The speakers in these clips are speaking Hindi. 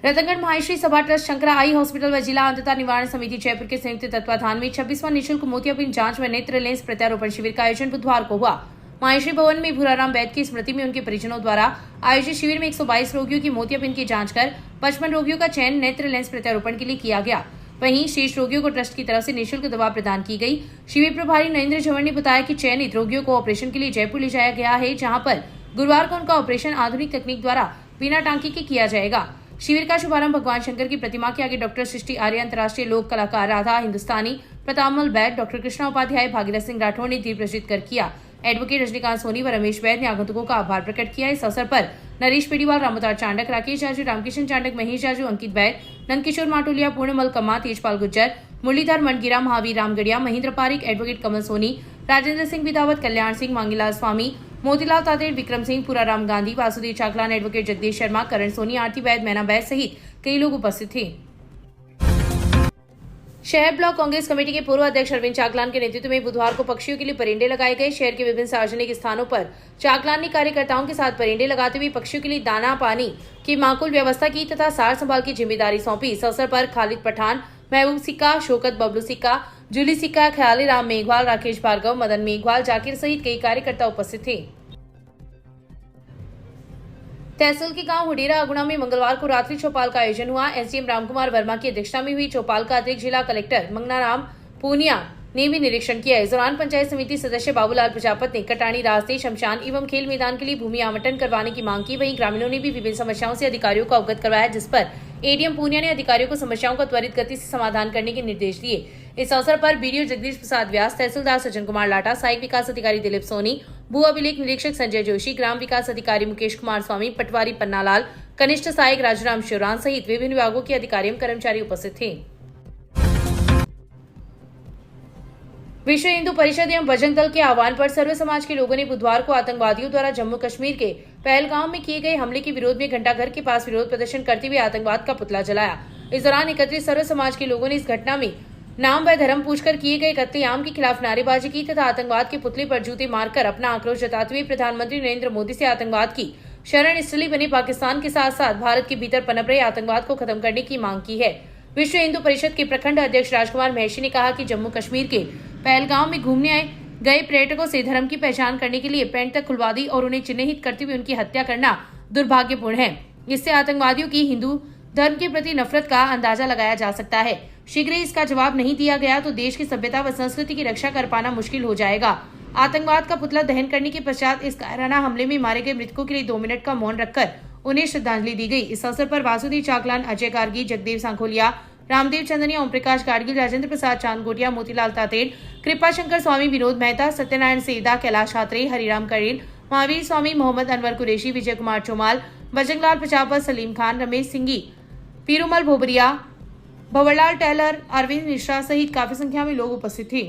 रतनगढ़ माहेश्वरी सभा ट्रस्ट शंकरा आई हॉस्पिटल व जिला अंधता निवारण समिति जयपुर के संयुक्त तत्वाधान में 26वां निःशुल्क मोतियाबिंद जांच व नेत्र लेंस प्रत्यारोपण शिविर का आयोजन बुधवार को हुआ। माहेश्वरी भवन में भूराराम वैद्य की स्मृति में उनके परिजनों द्वारा आयोजित शिविर में 122 रोगियों की मोतियाबिंद की जांच कर 55 रोगियों का चयन नेत्र लेंस प्रत्यारोपण के लिए किया गया। वहीं शेष रोगियों को ट्रस्ट की तरफ से निःशुल्क दवा प्रदान की गई। शिविर प्रभारी नरेंद्र झंवर ने बताया कि चयनित रोगियों को ऑपरेशन के लिए जयपुर ले जाया गया है, जहां पर गुरुवार को उनका ऑपरेशन आधुनिक तकनीक द्वारा बिना टांकी के किया जाएगा। शिविर का शुभारंभ भगवान शंकर की प्रतिमा के आगे डॉक्टर सृष्टि आर्य, अंतर्राष्ट्रीय लोक कलाकार राधा हिंदुस्तानी, प्रतापमल बैद, डॉक्टर कृष्णा उपाध्याय, भागीरथ सिंह राठौड़ ने दीप प्रज्वलित कर किया। एडवोकेट रजनीकांत सोनी व रमेश वैद ने आगंतुकों का आभार प्रकट किया। इस अवसर पर नरेश पेड़ीवाल, रामोतार चांडक, राकेश जाजू, रामकिशन चांडक, महेश जाजू, अंकित बैद, नंदकिशोर माटोलिया, पूर्णमल कम्मा, तेजपाल गुज्जर, मुरलीधर मंडगिरा, महावीर रामगढ़िया, महेंद्र पारिक, एडवोकेट कमल सोनी, राजेंद्र सिंह बिदावत, कल्याण सिंह, मांगीलाल स्वामी, मोतीलाल तातेड़, विक्रम सिंह, पुराराम गांधी, वासुदेव चाकलान, एडवोकेट जगदीश शर्मा, करण सोनी, आरती वैद, मैना बैद सहित कई लोग उपस्थित थे। शहर ब्लॉक कांग्रेस कमेटी के पूर्व अध्यक्ष अरविंद चाकलान के नेतृत्व में बुधवार को पक्षियों के लिए परिंदे लगाए गए। शहर के विभिन्न सार्वजनिक स्थानों पर चाकलान ने कार्यकर्ताओं के साथ परिंदे लगाते हुए पक्षियों के लिए दाना पानी की माकूल व्यवस्था की तथा सार संभाल की जिम्मेदारी सौंपी। इस अवसर पर खालिद पठान, महबूब सिक्का, शौकत बबलू सिक्का, जूली सिक्का, ख्याली राम मेघवाल, राकेश भार्गव, मदन मेघवाल, जाकिर सहित कई कार्यकर्ता उपस्थित थे। तहसील के गांव हुडेरा अगुणा में मंगलवार को रात्रि चौपाल का आयोजन हुआ। एसडीएम रामकुमार वर्मा की अध्यक्षता में हुई चौपाल का अतिरिक्त जिला कलेक्टर मंगनाराम पूनिया ने भी निरीक्षण किया। इस दौरान पंचायत समिति सदस्य बाबूलाल प्रजापति ने कटानी रास्ते, शमशान एवं खेल मैदान के लिए भूमि आवंटन करवाने की मांग की। वहीं ग्रामीणों ने भी विभिन्न समस्याओं से अधिकारियों को अवगत करवाया, जिस पर एडीएम पूनिया ने अधिकारियों को समस्याओं का त्वरित गति से समाधान करने के निर्देश दिए। इस अवसर पर बीडीओ जगदीश प्रसाद व्यास, तहसीलदार सज्जन कुमार लाटा, सहायक विकास अधिकारी दिलीप सोनी, भू अभिलेख निरीक्षक संजय जोशी, ग्राम विकास अधिकारी मुकेश कुमार स्वामी, पटवारी पन्नालाल, कनिष्ठ सहायक राजूराम शिवरान सहित विभिन्न विभागों के अधिकारी एवं कर्मचारी उपस्थित थे। विश्व हिंदू परिषद एवं बजरंग दल के आह्वान पर सर्व समाज के लोगों ने बुधवार को आतंकवादियों द्वारा जम्मू कश्मीर के पहलगांव में किए गए हमले के विरोध में घंटाघर के पास विरोध प्रदर्शन करते हुए आतंकवाद का पुतला जलाया। इस दौरान एकत्रित सर्व समाज के लोगों ने इस घटना में नाम व धर्म पूछकर किए गए कत्लेआम के खिलाफ नारेबाजी की तथा आतंकवाद के पुतले पर जूते मारकर अपना आक्रोश जताते हुए प्रधानमंत्री नरेंद्र मोदी से आतंकवाद की शरण स्थली बने पाकिस्तान के साथ साथ भारत के भीतर पनप रहे आतंकवाद को खत्म करने की मांग की है। विश्व हिंदू परिषद के प्रखंड अध्यक्ष राजकुमार महेशी ने कहा कि जम्मू कश्मीर के पहलगांव में घूमने गए पर्यटकों से धर्म की पहचान करने के लिए पैंट तक खुलवा दी और उन्हें चिन्हित करते हुए उनकी हत्या करना दुर्भाग्यपूर्ण है। इससे आतंकवादियों की हिंदू धर्म के प्रति नफरत का अंदाजा लगाया जा सकता है। शीघ्र ही इसका जवाब नहीं दिया गया तो देश की सभ्यता व संस्कृति की रक्षा कर पाना मुश्किल हो जाएगा। आतंकवाद का पुतला दहन करने के पश्चात इस कायराना हमले में मारे गए मृतकों के लिए 2 मिनट का मौन रखकर उन्हें श्रद्धांजलि दी गई। इस अवसर पर वासुदेव चाकलान, अजय गार्गी, जगदेव सांखोलिया, रामदेव चंदनिया, ओम प्रकाश गाडगिल, राजेंद्र प्रसाद चांदगोटिया, मोतीलाल तातेड़, कृपा शंकर स्वामी, विनोद मेहता, सत्यनारायण सेदा, कैलाश हात्रे, हरिराम करील, महावीर स्वामी, मोहम्मद अनवर कुरैशी, विजय कुमार चौमाल, बजरंगलाल प्रजापत, सलीम खान, रमेश सिंगी, पीरूमल भोबरिया, भंवरलाल टेलर, अरविंद मिश्रा सहित काफी संख्या में लोग उपस्थित थे।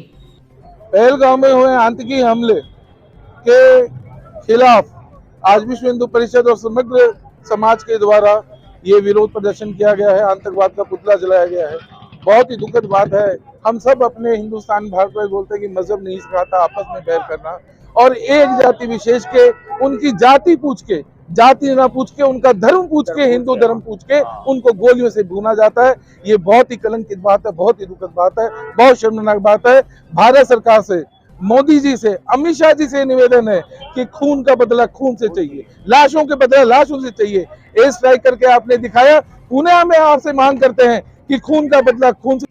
पहलगांव में हुए आतंकी हमले के खिलाफ आज विश्व हिंदू परिषद और समग्र समाज के द्वारा ये विरोध प्रदर्शन किया गया है। आतंकवाद का पुतला जलाया गया है। बहुत ही दुखद बात है। हम सब अपने हिंदुस्तान भारत में बोलते हैं कि मजहब नहीं सिखाता आपस में बैर करना, और एक जाति विशेष के उनकी जाति पूछ के, जाति ना पूछ के, उनका धर्म पूछ के, हिंदू धर्म पूछ के उनको गोलियों से भूना जाता है। ये बहुत ही कलंकित बात है, बहुत ही दुखद बात है, बहुत शर्मनाक बात है। भारत सरकार से, मोदी जी से, अमित शाह जी से निवेदन है कि खून का बदला खून से चाहिए, लाशों के बदला लाशों से चाहिए। एयर स्ट्राइक करके आपने दिखाया। पुणे में आपसे मांग करते हैं कि खून का बदला खून से।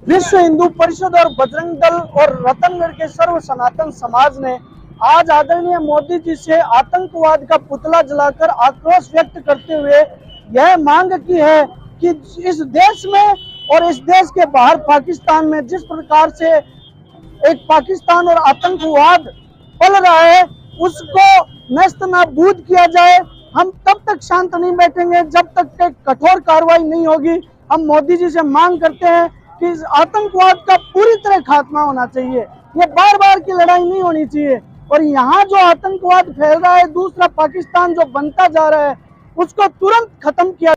विश्व हिंदू परिषद और बजरंग दल और रतनगढ़ के सर्व सनातन समाज ने आज आदरणीय मोदी जी से आतंकवाद का पुतला जलाकर आक्रोश व्यक्त करते हुए यह मांग की है कि इस देश में और इस देश के बाहर पाकिस्तान में जिस प्रकार से एक पाकिस्तान और आतंकवाद पल रहा है उसको नष्ट नाबूद किया जाए। हम तब तक शांत नहीं बैठेंगे जब तक कठोर कार्रवाई नहीं होगी। हम मोदी जी से मांग करते हैं कि इस आतंकवाद का पूरी तरह खात्मा होना चाहिए। ये बार बार की लड़ाई नहीं होनी चाहिए। और यहाँ जो आतंकवाद फैल रहा है, दूसरा पाकिस्तान जो बनता जा रहा है, उसको तुरंत खत्म किया।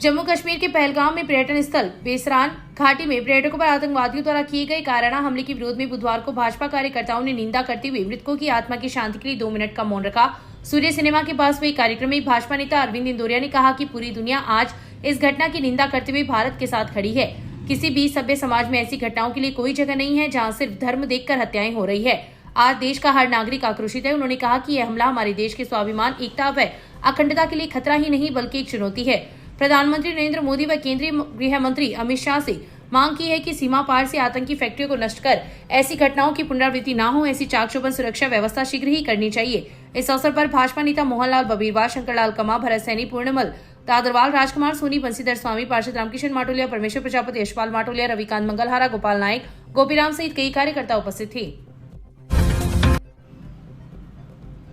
जम्मू कश्मीर के पहलगाम में पर्यटन स्थल बेसरान घाटी में पर्यटकों पर आतंकवादियों द्वारा किए गए कायराना हमले के विरोध में बुधवार को भाजपा कार्यकर्ताओं ने निंदा करते हुए मृतकों की आत्मा की शांति के लिए 2 मिनट का मौन रखा। सूर्य सिनेमा के पास हुए कार्यक्रम में भाजपा नेता अरविंद इंदौरिया ने कहा कि पूरी दुनिया आज इस घटना की निंदा करते हुए भारत के साथ खड़ी है। किसी भी सभ्य समाज में ऐसी घटनाओं के लिए कोई जगह नहीं है जहां सिर्फ धर्म देखकर हत्याएं हो रही है। आज देश का हर नागरिक आक्रोशित है। उन्होंने कहा कि यह हमला हमारे देश के स्वाभिमान, एकता व अखंडता के लिए खतरा ही नहीं बल्कि एक चुनौती है। प्रधानमंत्री नरेंद्र मोदी व केंद्रीय गृह मंत्री अमित शाह से मांग की है कि सीमा पार से आतंकी फैक्ट्रियों को नष्ट कर ऐसी घटनाओं की पुनरावृत्ति न हो, ऐसी चाक चौबंद सुरक्षा व्यवस्था शीघ्र ही करनी चाहिए। इस अवसर पर भाजपा नेता मोहनलाल बबीरवाल, शंकरलाल कमा, भरत सैनी, पूर्णमल दादरवाल, राजकुमार सोनी, बंसीधर स्वामी, पार्षद रामकिशन माटोलिया, परमेश्वर प्रजापति, यशपाल माटोलिया, रविकांत मंगलहारा, गोपाल नायक, गोपीराम सहित कई कार्यकर्ता उपस्थित थे।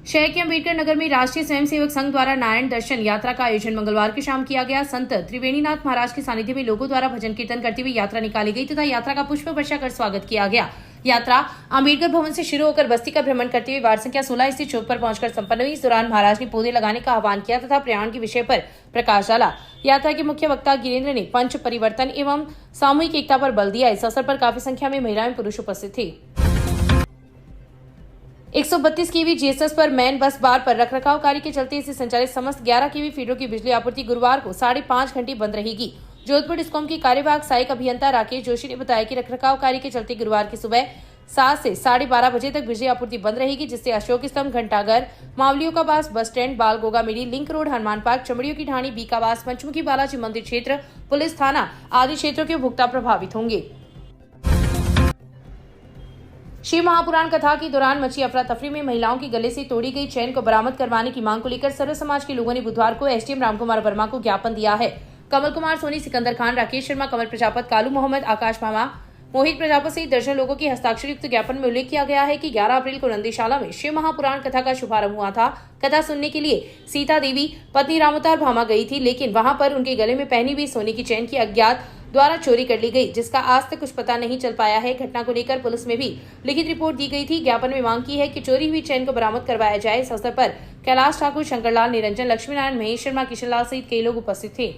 शहर के अम्बेडकर नगर में राष्ट्रीय स्वयंसेवक संघ द्वारा नारायण दर्शन यात्रा का आयोजन मंगलवार की शाम किया गया। संत त्रिवेणीनाथ महाराज के सानिध्य में लोगों द्वारा भजन कीर्तन करते हुए यात्रा निकाली गई तथा यात्रा का पुष्प वर्षा कर स्वागत किया गया। यात्रा अम्बेडकर भवन से शुरू होकर बस्ती का भ्रमण करते हुए वार्ड संख्या 16 स्थित चौक पर पहुंचकर संपन्न हुई। इस दौरान महाराज ने पौधे लगाने का आह्वान किया तथा पर्यावरण के विषय पर प्रकाश डाला। यात्रा के मुख्य वक्ता गिरेंद्र ने पंच परिवर्तन एवं सामूहिक एकता पर बल दिया। इस अवसर पर काफी संख्या में महिलाएं पुरुष उपस्थित थे। 132 केवी जीएसएस पर मैन बस बार पर रखरखाव कार्य के चलते इसे संचालित समस्त 11 केवी फीडरों की बिजली आपूर्ति गुरुवार को 5.5 घंटे बंद रहेगी। जोधपुर डिस्कॉम की कार्यवाहक सहायक अभियंता राकेश जोशी ने बताया कि रखरखाव कार्य के चलते गुरुवार की सुबह 7 से 12:30 बजे तक बिजली आपूर्ति बंद रहेगी, जिससे अशोक स्तंभ, घंटाघर, मावलियों का बास, बस स्टैंड, बाल गोगा मिली, लिंक रोड, हनुमान पार्क, चमड़ियों की ढाणी, बीकावास, पंचमुखी बालाजी मंदिर क्षेत्र, पुलिस थाना आदि क्षेत्रों के उपभोक्ता प्रभावित होंगे। शिव महापुराण कथा के दौरान मची अफरा तफरी में महिलाओं के गले से तोड़ी गई चैन को बरामद करवाने की मांग को लेकर सर्व समाज के लोगों ने बुधवार को एसडीएम रामकुमार वर्मा को ज्ञापन दिया है। कमल कुमार सोनी, सिकंदर खान, राकेश शर्मा, कमल प्रजापत, कालू मोहम्मद, आकाश मामा, मोहित प्रजापत सहित दर्जन लोगों की हस्ताक्षरयुक्त ज्ञापन में उल्लेख किया गया है कि 11 अप्रैल को नंदीशाला में शिव महापुराण कथा का शुभारंभ हुआ था। कथा सुनने के लिए सीता देवी पत्नी रामअवतार भामा गई थी, लेकिन वहां पर उनके गले में पहनी हुई सोने की चैन की अज्ञात द्वारा चोरी कर ली गई, जिसका आज तक कुछ पता नहीं चल पाया है। घटना को लेकर पुलिस में भी लिखित रिपोर्ट दी गई थी। ज्ञापन में मांग की है कि चोरी हुई चैन को बरामद करवाया जाए। इस अवसर पर कैलाश ठाकुर, शंकरलाल, निरंजन, लक्ष्मीनारायण, महेश शर्मा, किशनलाल सहित कई लोग उपस्थित थे।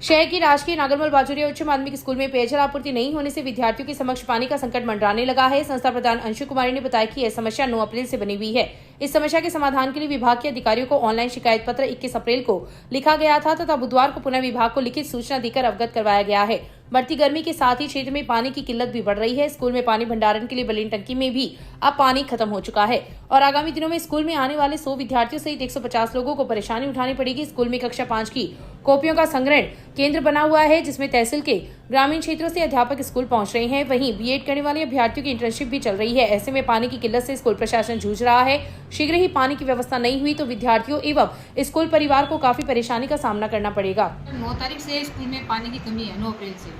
शहर की राजकीय नागरमल बाजुरिया उच्च माध्यमिक स्कूल में पेयजल आपूर्ति नहीं होने से विद्यार्थियों के समक्ष पानी का संकट मंडराने लगा है। संस्था प्रधान अंशु कुमारी ने बताया कि यह समस्या 9 अप्रैल से बनी हुई है। इस समस्या के समाधान के लिए विभाग के अधिकारियों को ऑनलाइन शिकायत पत्र 21 अप्रैल को लिखा गया था तथा बुधवार को पुनः विभाग को लिखित सूचना देकर अवगत करवाया गया है। बढ़ती गर्मी के साथ ही क्षेत्र में पानी की किल्लत भी बढ़ रही है। स्कूल में पानी भंडारण के लिए बली टंकी में भी अब पानी खत्म हो चुका है और आगामी दिनों में स्कूल में आने वाले 100 विद्यार्थियों सहित 150 लोगों को परेशानी उठानी पड़ेगी। स्कूल में कक्षा 5 की कॉपियों का संग्रहण केंद्र बना हुआ है, जिसमें तहसील के ग्रामीण क्षेत्रों से अध्यापक स्कूल पहुंच रहे हैं। वहीं बीएड करने वाले अभ्यर्थियों की इंटर्नशिप भी चल रही है। ऐसे में पानी की किल्लत से स्कूल प्रशासन जूझ रहा है। शीघ्र ही पानी की व्यवस्था नहीं हुई तो विद्यार्थियों एवं स्कूल परिवार को काफी परेशानी का सामना करना पड़ेगा। 9 तारीख से स्कूल में पानी की कमी है, 9 अप्रैल से।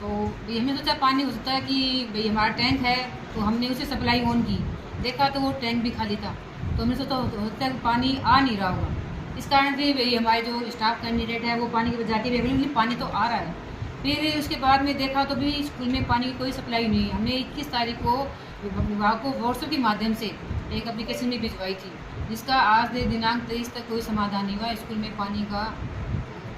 तो हमने सोचा पानी हो सकता है कि भाई हमारा टैंक है, तो हमने उसे सप्लाई ऑन की, देखा तो वो टैंक भी खाली था। तो हमने सोचा हो सकता है पानी आ नहीं रहा होगा। इस कारण से भाई हमारे जो स्टाफ कैंडिडेट है वो पानी की बजाते हुए पानी तो आ रहा है। फिर उसके बाद में देखा तो भी स्कूल में पानी की कोई सप्लाई नहीं है। हमने 21 तारीख को विभाग को व्हाट्सएप के माध्यम से एक एप्लीकेशन भी भिजवाई थी, जिसका आज दिनांक 23 तक कोई समाधान नहीं हुआ। स्कूल में पानी का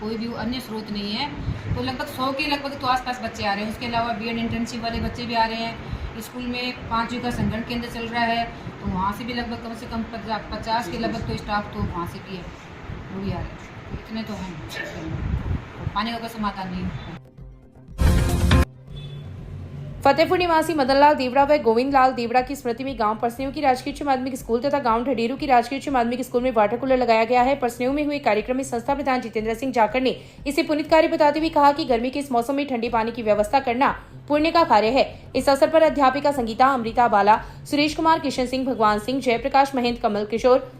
कोई भी अन्य स्रोत नहीं है। तो लगभग 100 के लगभग तो आसपास बच्चे आ रहे हैं। उसके अलावा बीएड इंटर्नशिप वाले बच्चे भी आ रहे हैं। स्कूल में 5वीं का संगठन केंद्र चल रहा है, तो वहाँ से भी लगभग कम से कम 50 के लगभग तो स्टाफ तो वहाँ से भी है, वो भी आ रहे हैं। तो इतने तो हैं, पानी का कोई समाधान नहीं है। फतेहपुर निवासी मदनलाल देवड़ा व गोविंद लाल देवड़ा की स्मृति में गांव परसनेऊ की राजकीय उच्च माध्यमिक स्कूल तथा गांव ढडेरू की राजकीय उच्च माध्यमिक स्कूल में वाटर कूलर लगाया गया है। परसनेऊ में हुए कार्यक्रम में संस्था प्रधान जितेंद्र सिंह जाखड़ ने इसे पुनीत कार्य बताते हुए कहा कि गर्मी के इस मौसम में ठंडे पानी की व्यवस्था करना पुण्य का कार्य है। इस अवसर पर अध्यापिका संगीता, अमृता बाला, सुरेश कुमार, किशन सिंह, भगवान सिंह, जयप्रकाश महंत, कमल किशोर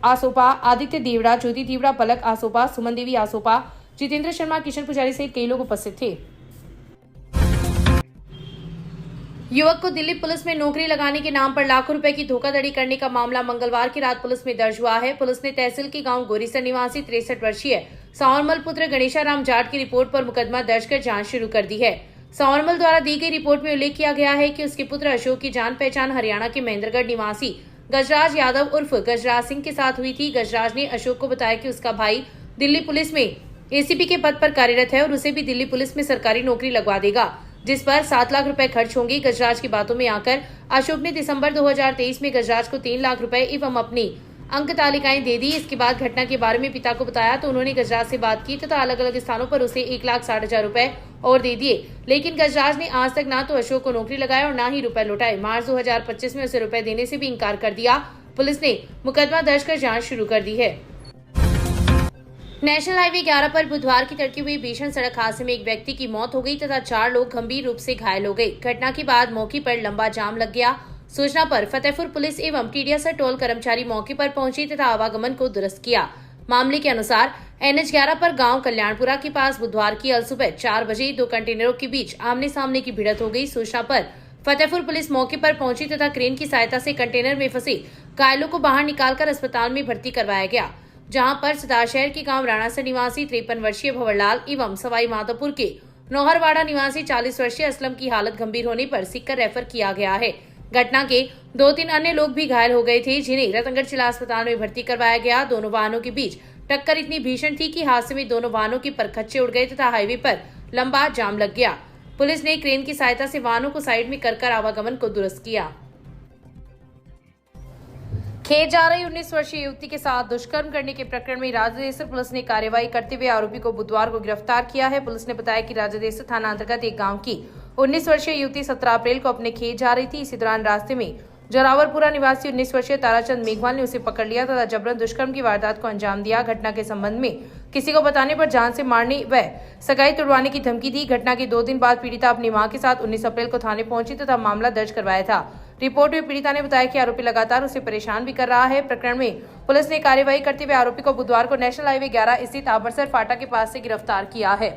आसोपा, आदित्य देवड़ा, ज्योति देवड़ा, पलक आसोपा, सुमन देवी आसोपा, जितेंद्र शर्मा, किशन पुजारी सहित कई लोग उपस्थित थे। युवक को दिल्ली पुलिस में नौकरी लगाने के नाम पर लाखों रुपए की धोखाधड़ी करने का मामला मंगलवार की रात पुलिस में दर्ज हुआ है। पुलिस ने तहसील के गांव गोरीसर निवासी 63 वर्षीय सावरमल पुत्र गणेशाराम जाट की रिपोर्ट पर मुकदमा दर्ज कर जांच शुरू कर दी है। सावरमल द्वारा दी गई रिपोर्ट में उल्लेख किया गया है कि उसके पुत्र अशोक की जान पहचान हरियाणा के महेंद्रगढ़ निवासी गजराज यादव उर्फ गजराज सिंह के साथ हुई थी। गजराज ने अशोक को बताया कि उसका भाई दिल्ली पुलिस में एसीपी के पद पर कार्यरत है और उसे भी दिल्ली पुलिस में सरकारी नौकरी लगवा देगा। जिस पर 7 लाख रुपए खर्च होंगे। गजराज की बातों में आकर अशोक ने दिसंबर 2023 में गजराज को 3 लाख रुपए एवं अपनी अंक तालिकाएं दे दी। इसके बाद घटना के बारे में पिता को बताया तो उन्होंने गजराज से बात की तथा अलग अलग स्थानों पर उसे 1,60,000 रुपए और दे दिए, लेकिन गजराज ने आज तक ना तो अशोक को नौकरी लगाया और ना ही रुपए लौटाए। मार्च 2025 में उसे रुपए देने से भी इंकार कर दिया। पुलिस ने मुकदमा दर्ज कर जांच शुरू कर दी है। नेशनल हाईवे 11 पर बुधवार की तड़के हुई भीषण सड़क हादसे में एक व्यक्ति की मौत हो गई तथा 4 लोग गंभीर रूप से घायल हो गए। घटना के बाद मौके पर लंबा जाम लग गया। सूचना पर फतेहपुर पुलिस एवं टीडीएस टोल कर्मचारी मौके पर पहुंचे तथा आवागमन को दुरुस्त किया। मामले के अनुसार NH 11 पर गांव कल्याणपुरा के पास बुधवार की अलसुबह 4 बजे 2 कंटेनरों के बीच आमने सामने की भिड़ंत हो गई। सूचना पर फतेहपुर पुलिस मौके पर पहुंची तथा क्रेन की सहायता से कंटेनर में फंसे घायलों को बाहर निकालकर अस्पताल में भर्ती करवाया गया, जहां पर सदाशहर के गांव राणासर निवासी 53 वर्षीय भंवरलाल एवं सवाई माधोपुर के नौहरवाड़ा निवासी 40 वर्षीय असलम की हालत गंभीर होने पर सीकर रेफर किया गया है। घटना के 2-3 अन्य लोग भी घायल हो गए थे, जिन्हें रतनगढ़ जिला अस्पताल में भर्ती करवाया गया। दोनों वाहनों के बीच टक्कर इतनी भीषण थी कि हादसे में दोनों वाहनों के परखच्चे उड़ गए तथा हाईवे पर लंबा जाम लग गया। पुलिस ने क्रेन की सहायता से वाहनों को साइड में कर आवागमन को दुरुस्त किया। खेत जा रही 19 वर्षीय युवती के साथ दुष्कर्म करने के प्रकरण में राजादेसर पुलिस ने कार्रवाई करते हुए आरोपी को बुधवार को गिरफ्तार किया है। पुलिस ने बताया कि राजादेसर थाना अंतर्गत एक गांव की 19 वर्षीय युवती 17 अप्रैल को अपने खेत जा रही थी। इसी दौरान रास्ते में जोरावरपुरा निवासी 19 वर्षीय ताराचंद मेघवाल ने उसे पकड़ लिया तथा जबरन दुष्कर्म की वारदात को अंजाम दिया। घटना के संबंध में किसी को बताने पर जान से मारने व सगाई तुड़वाने की धमकी दी। घटना के 2 दिन बाद पीड़िता अपनी मां के साथ 19 अप्रैल को थाने पहुंची तथा मामला दर्ज करवाया था। रिपोर्ट में पीड़िता ने बताया कि आरोपी लगातार उसे परेशान भी कर रहा है। प्रकरण में पुलिस ने कार्रवाई करते हुए आरोपी को बुधवार को नेशनल हाईवे 11 स्थित आबरसर फाटा के पास से गिरफ्तार किया है।